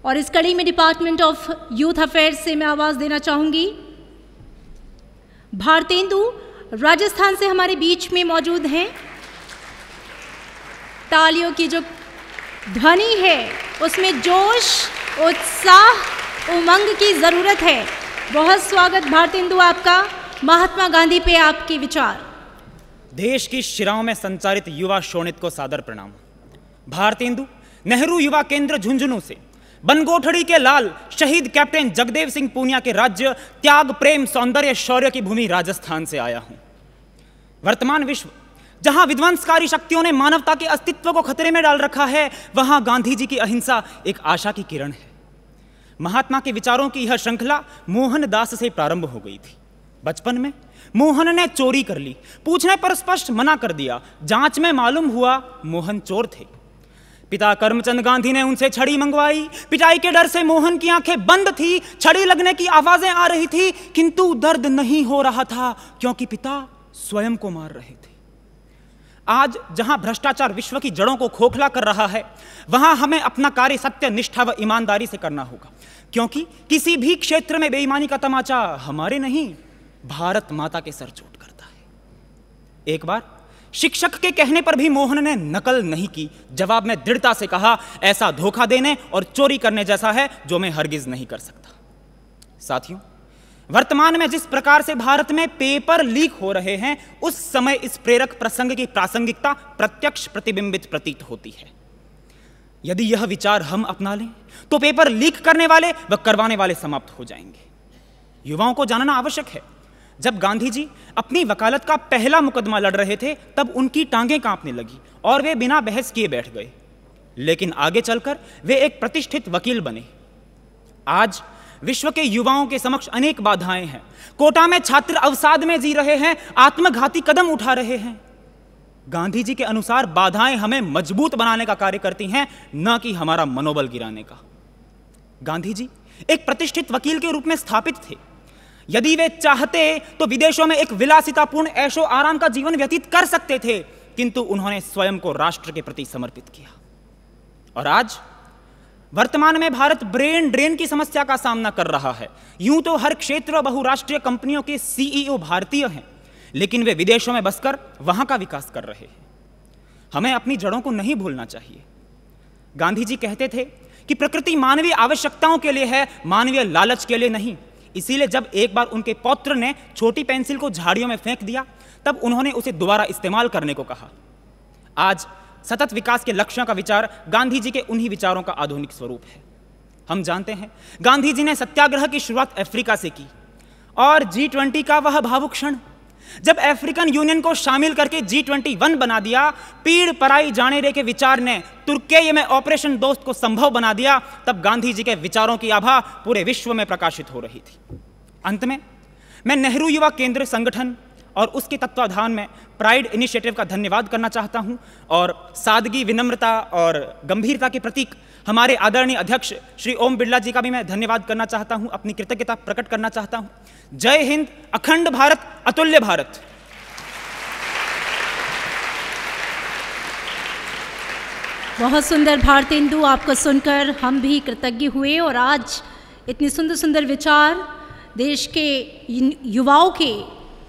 और इस कड़ी में डिपार्टमेंट ऑफ यूथ अफेयर्स से मैं आवाज़ देना चाहूँगी। भारतेंदु राजस्थान से हमारे बीच में मौजूद हैं। तालियों की जो ध्वनि है उसमें जोश, उत्साह, उमंग की ज़रूरत है। बहुत स्वागत भारतेंदु आपका। महात्मा गांधी पे आपके विचार। देश की शिराओं में संचारित युवा शोणित को सादर प्रणाम। भारतेंदु नेहरू युवा केंद्र झुंझुनू से बनगोठड़ी के लाल शहीद कैप्टन जगदेव सिंह पूनिया के राज्य त्याग, प्रेम, सौंदर्य, शौर्य की भूमि राजस्थान से आया हूं। वर्तमान विश्व जहां विध्वंसकारी शक्तियों ने मानवता के अस्तित्व को खतरे में डाल रखा है, वहां गांधी जी की अहिंसा एक आशा की किरण है। महात्मा के विचारों की यह श्रृंखला मोहनदास से प्रारंभ हो गई थी। बचपन में मोहन ने चोरी कर ली, पूछने पर स्पष्ट मना कर दिया। जांच में मालूम हुआ मोहन चोर थे। पिता करमचंद गांधी ने उनसे छड़ी मंगवाई। पिटाई के डर से मोहन की आंखें बंद थी, छड़ी लगने की आवाजें आ रही थी, किंतु दर्द नहीं हो रहा था क्योंकि पिता स्वयं को मार रहे थे। आज जहां भ्रष्टाचार विश्व की जड़ों को खोखला कर रहा है, वहां हमें अपना कार्य सत्य, निष्ठा व ईमानदारी से करना होगा, क्योंकि किसी भी क्षेत्र में बेईमानी का तमाचा हमारे नहीं, भारत माता के सर चोट करता है। एक बार शिक्षक के कहने पर भी मोहन ने नकल नहीं की। जवाब में दृढ़ता से कहा, ऐसा धोखा देने और चोरी करने जैसा है जो मैं हरगिज नहीं कर सकता। साथियों, वर्तमान में जिस प्रकार से भारत में पेपर लीक हो रहे हैं, उस समय इस प्रेरक प्रसंग की प्रासंगिकता प्रत्यक्ष प्रतिबिंबित प्रतीत होती है। यदि यह विचार हम अपना लें तो पेपर लीक करने वाले व करवाने वाले समाप्त हो जाएंगे। युवाओं को जानना आवश्यक है, जब गांधी जी अपनी वकालत का पहला मुकदमा लड़ रहे थे, तब उनकी टांगें कांपने लगी और वे बिना बहस किए बैठ गए। लेकिन आगे चलकर वे एक प्रतिष्ठित वकील बने। आज विश्व के युवाओं के समक्ष अनेक बाधाएं हैं। कोटा में छात्र अवसाद में जी रहे हैं, आत्मघाती कदम उठा रहे हैं। गांधी जी के अनुसार बाधाएं हमें मजबूत बनाने का कार्य करती हैं, न कि हमारा मनोबल गिराने का। गांधी जी एक प्रतिष्ठित वकील के रूप में स्थापित थे। यदि वे चाहते तो विदेशों में एक विलासितापूर्ण ऐशो आराम का जीवन व्यतीत कर सकते थे, किंतु उन्होंने स्वयं को राष्ट्र के प्रति समर्पित किया। और आज वर्तमान में भारत ब्रेन ड्रेन की समस्या का सामना कर रहा है। यूं तो हर क्षेत्र बहुराष्ट्रीय कंपनियों के सीईओ भारतीय हैं, लेकिन वे विदेशों में बसकर वहां का विकास कर रहे हैं। हमें अपनी जड़ों को नहीं भूलना चाहिए। गांधी जी कहते थे कि प्रकृति मानवीय आवश्यकताओं के लिए है, मानवीय लालच के लिए नहीं। इसीलिए जब एक बार उनके पौत्र ने छोटी पेंसिल को झाड़ियों में फेंक दिया, तब उन्होंने उसे दोबारा इस्तेमाल करने को कहा। आज सतत विकास के लक्ष्यों का विचार गांधी जी के उन्हीं विचारों का आधुनिक स्वरूप है। हम जानते हैं गांधी जी ने सत्याग्रह की शुरुआत अफ्रीका से की, और G20 का वह भावुक क्षण जब अफ्रीकन यूनियन को शामिल करके G21 बना दिया, पीड़ पराई जाने रे के विचार ने तुर्की में ऑपरेशन दोस्त को संभव बना दिया, तब गांधी जी के विचारों की आभा पूरे विश्व में प्रकाशित हो रही थी। अंत में मैं नेहरू युवा केंद्र संगठन और उसके तत्वाधान में प्राइड इनिशिएटिव का धन्यवाद करना चाहता हूं, और सादगी, विनम्रता और गंभीरता के प्रतीक हमारे आदरणीय अध्यक्ष श्री ओम बिरला जी का भी मैं धन्यवाद करना चाहता हूं, अपनी कृतज्ञता प्रकट करना चाहता हूं। जय हिंद, अखंड भारत, अतुल्य भारत। बहुत सुंदर भारतेंदु, आपको सुनकर हम भी कृतज्ञ हुए। और आज इतने सुंदर सुंदर विचार देश के युवाओं के